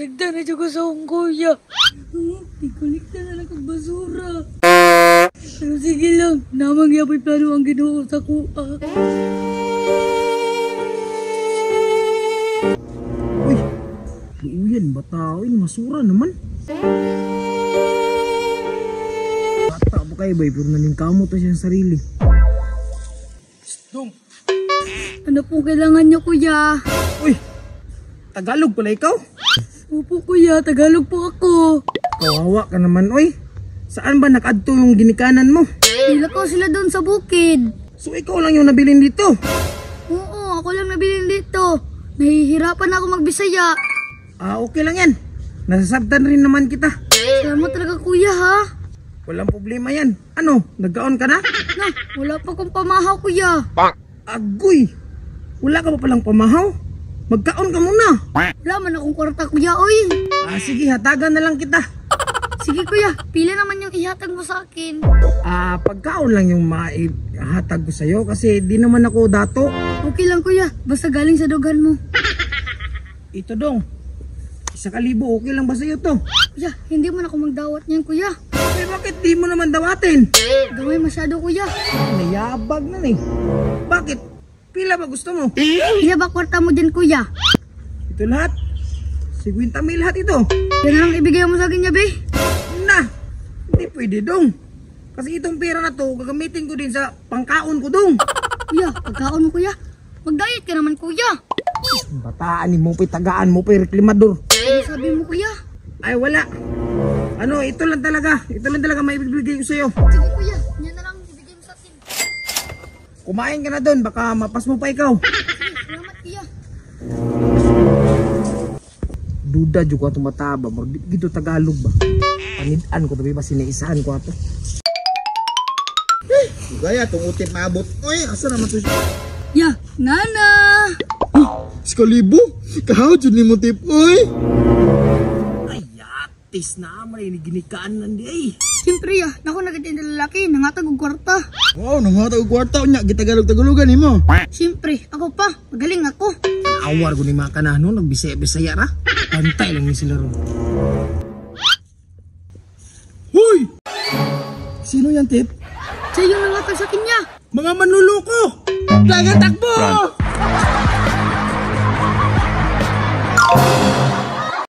Nasagda na dyan ko sa akong kuya. Ikulikta na lang ang basura. Pero sige lang, namang yapay plano ang ginoo sa kuha. Uy, uyan ba tao? Masura naman. Bata ba kayo ba? Pero naningkamot na siyang sarili. Dong! Ano po kailangan niyo, kuya? Uy! Tagalog pala ikaw? Opo, kuya. Tagalog po ako. Kawawa ka naman, oy. Saan ba nakadto yung ginikanan mo? Hila ko sila doon sa bukid. So ikaw lang yung nabilin dito? Oo, ako lang nabilin dito. Nahihirapan ako magbisaya. Okay lang yan. Nasasabtan rin naman kita. Salamat talaga, kuya, ha? Walang problema yan. Ano, nagkaon ka na? Na, wala pa akong pamahaw, kuya. Agoy! Wala ka pa palang pamahaw? Magkaon ka muna. Wala man akong kwarta, kuya, oy. Sige, hatagan na lang kita. Sige, kuya. Pila naman yung ihatag mo sa akin. Pagkaon lang yung maihatag ko sa'yo kasi di naman ako dato. Okay lang, kuya. Basta galing sa dugan mo. Ito dong. 1,000, okay lang ba sa'yo to? Kuya, hindi mo na ako magdawat niyan, kuya. Bakit di mo naman dawatin? Gamay masyado, kuya. Nayabag na eh. Bakit? Pila ba gusto mo? Pila ba kwarta mo dyan, kuya? Ito lahat. 50,000 lahat ito. Yan lang ibigay mo sa akin, yabe. Na, hindi pwede dong. Kasi itong pera na to, gagamitin ko din sa pangkaon ko dong. Kuya, pagkaon mo, kuya. Mag-diet ka naman, kuya. Bataan mo pa, tagaan mo pa, reklamador. Ano sabi mo, kuya? Ay, wala. Ito lang talaga. Ito lang talaga may ibibigay ko sa'yo. Sige, kuya. Yan na lang ibigay mo sa akin. Kumain ka na doon, baka mapas mo pa ikaw. Sige, salamat, kuya. Duda juga ito mataba. Dito Tagalog ba? Panidaan ko, tabi ba sinaisahan ko ito? Gaya, tungutip maabot. Oy, asa naman to siya? Ya, nana. 1,000? Kahaw, dyan ni mo tip, oy. Ay, yatis na naman eh. Ginikaan nandi ay. Siyempre, ya. Naku, nagatin na lalaki. Nangatag og kwarta. Wow, nangatag og kwarta nya, gitagalog-tagulugan ni mo. Siyempre, ako pa. Magaling ako. Awar ko ni mga kanano, nagbisaya-bisaya ra. Pantay lang ni sila ron. Hoy! Sino yan, tip? Siya yung nangatag sa akin niya. Mga manluloko! Dagan takbo!